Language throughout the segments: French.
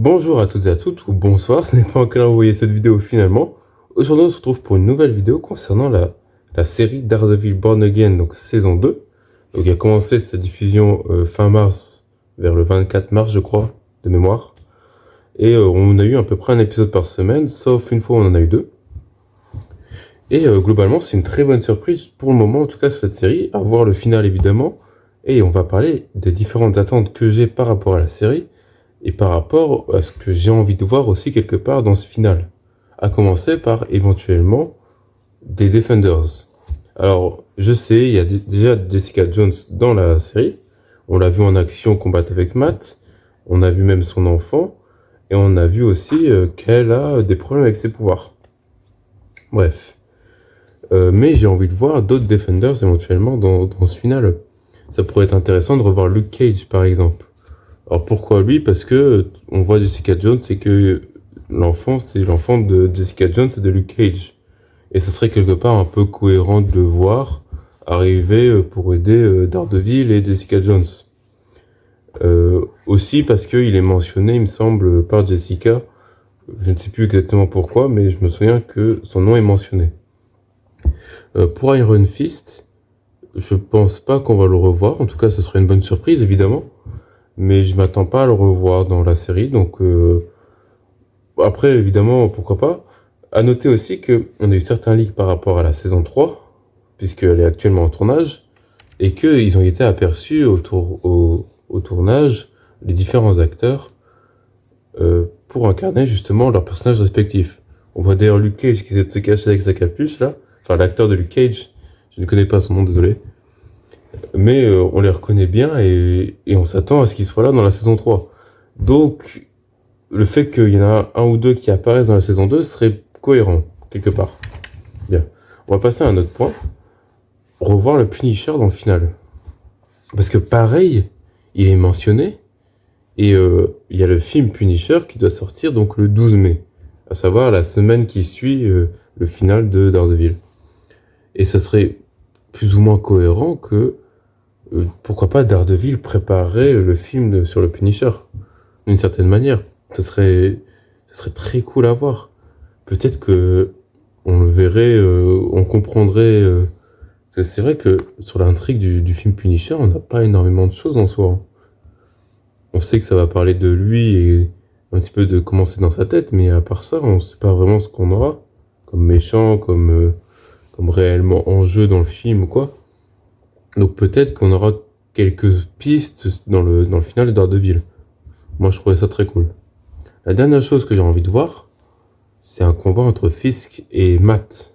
Bonjour à toutes et à toutes, ou bonsoir, ce n'est pas encore vous voyez cette vidéo finalement. Aujourd'hui on se retrouve pour une nouvelle vidéo concernant la série Daredevil Born Again, donc saison 2. Donc il a commencé sa diffusion fin mars, vers le 24 mars je crois, de mémoire. Et on a eu à peu près un épisode par semaine, sauf une fois on en a eu deux. Et globalement c'est une très bonne surprise pour le moment en tout cas sur cette série, à voir le final évidemment. Et on va parler des différentes attentes que j'ai par rapport à la série. Et par rapport à ce que j'ai envie de voir aussi quelque part dans ce final. À commencer par éventuellement des Defenders. Alors, je sais, il y a déjà Jessica Jones dans la série. On l'a vu en action combattre avec Matt. On a vu même son enfant. Et on a vu aussi qu'elle a des problèmes avec ses pouvoirs. Bref. Mais j'ai envie de voir d'autres Defenders éventuellement dans ce final. Ça pourrait être intéressant de revoir Luke Cage par exemple. Alors pourquoi lui? Parce que on voit Jessica Jones et que l'enfant, c'est l'enfant de Jessica Jones et de Luke Cage. Et ce serait quelque part un peu cohérent de le voir arriver pour aider Daredevil et Jessica Jones. Aussi parce qu'il est mentionné, il me semble, par Jessica. Je ne sais plus exactement pourquoi, mais je me souviens que son nom est mentionné. Pour Iron Fist, je pense pas qu'on va le revoir. En tout cas, ce serait une bonne surprise, évidemment. Mais je m'attends pas à le revoir dans la série, donc après évidemment pourquoi pas. À noter aussi que on a eu certains leaks par rapport à la saison 3, puisqu'elle est actuellement en tournage, et qu'ils ont été aperçus au tournage les différents acteurs pour incarner justement leurs personnages respectifs. On voit d'ailleurs Luke Cage qui essaie de se cacher avec sa capuche là, enfin l'acteur de Luke Cage, je ne connais pas son nom, désolé. Mais on les reconnaît bien et on s'attend à ce qu'ils soient là dans la saison 3. Donc, le fait qu'il y en a un ou deux qui apparaissent dans la saison 2 serait cohérent, quelque part. Bien. On va passer à un autre point. Revoir le Punisher dans le final. Parce que pareil, il est mentionné. Et il y a le film Punisher qui doit sortir donc le 12 mai. À savoir la semaine qui suit le final de Daredevil. Et ça serait plus ou moins cohérent que pourquoi pas Daredevil préparerait le film sur le Punisher d'une certaine manière. Ça serait très cool à voir. Peut-être que on le verrait, on comprendrait. Parce que c'est vrai que sur l'intrigue du film Punisher, on n'a pas énormément de choses en soi. On sait que ça va parler de lui et un petit peu de comment c'est dans sa tête, mais à part ça, on ne sait pas vraiment ce qu'on aura comme méchant, comme réellement enjeu dans le film ou quoi. Donc peut-être qu'on aura quelques pistes dans le final de Daredevil. Moi, je trouvais ça très cool. La dernière chose que j'ai envie de voir, c'est un combat entre Fisk et Matt.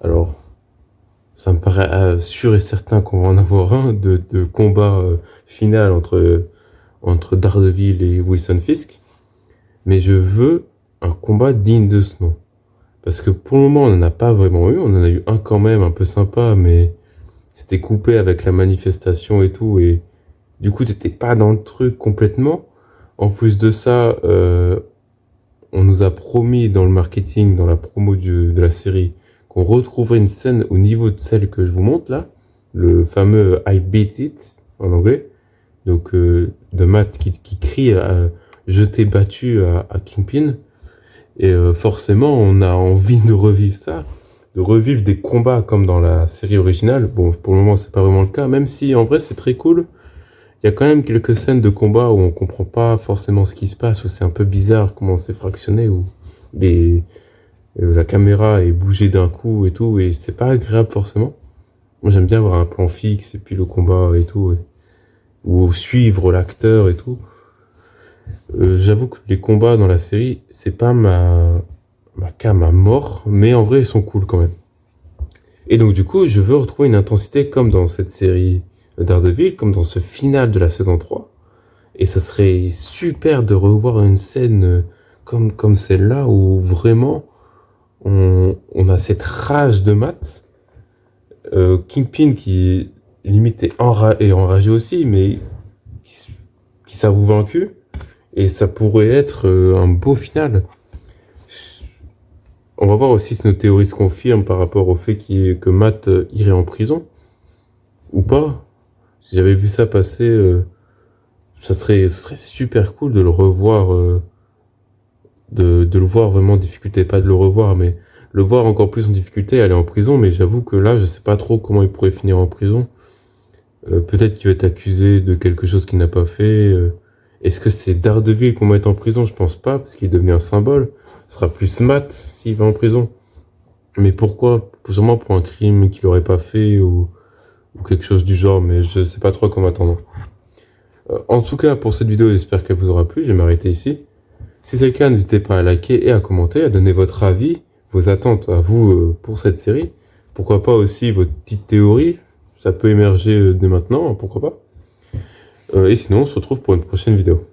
Alors, ça me paraît sûr et certain qu'on va en avoir un de combat final entre Daredevil et Wilson Fisk. Mais je veux un combat digne de ce nom. Parce que pour le moment, on n'en a pas vraiment eu. On en a eu un quand même, un peu sympa, mais c'était coupé avec la manifestation et tout. Et du coup, t'étais pas dans le truc complètement. En plus de ça, on nous a promis dans le marketing, dans la promo de la série, qu'on retrouverait une scène au niveau de celle que je vous montre là, le fameux I beat it en anglais, donc de Matt qui crie je t'ai battu à Kingpin, et forcément on a envie de revivre ça, de revivre des combats comme dans la série originale. Bon, pour le moment c'est pas vraiment le cas, même si en vrai c'est très cool. Il y a quand même quelques scènes de combat où on comprend pas forcément ce qui se passe, où c'est un peu bizarre comment c'est fractionné, où la caméra est bougée d'un coup et tout, et c'est pas agréable forcément. Moi j'aime bien avoir un plan fixe et puis le combat et tout, ou suivre l'acteur et tout. J'avoue que les combats dans la série, c'est pas ma came à mort, mais en vrai ils sont cool quand même. Et donc du coup, je veux retrouver une intensité comme dans cette série Daredevil, comme dans ce final de la saison 3. Et ça serait super de revoir une scène comme celle-là, où vraiment on a cette rage de Matt. Kingpin qui limite est enragé aussi, mais qui s'avoue vaincu. Et ça pourrait être un beau final. On va voir aussi si nos théories se confirment par rapport au fait que Matt irait en prison. Ou pas. J'avais vu ça passer. Ça serait super cool de le revoir de le voir vraiment en difficulté, pas de le revoir, mais le voir encore plus en difficulté, aller en prison, mais j'avoue que là, je sais pas trop comment il pourrait finir en prison. Peut-être qu'il va être accusé de quelque chose qu'il n'a pas fait. Est-ce que c'est Daredevil qu'on va mettre en prison? Je pense pas, parce qu'il est devenu un symbole. Ce sera plus Matt s'il va en prison. Mais pourquoi? Sûrement pour un crime qu'il aurait pas fait ou quelque chose du genre, mais je sais pas trop comment attendre. En tout cas, pour cette vidéo, j'espère qu'elle vous aura plu. Je vais m'arrêter ici. Si c'est le cas, n'hésitez pas à liker et à commenter, à donner votre avis, vos attentes à vous pour cette série. Pourquoi pas aussi votre petite théorie. Ça peut émerger dès maintenant, pourquoi pas. Et sinon, on se retrouve pour une prochaine vidéo.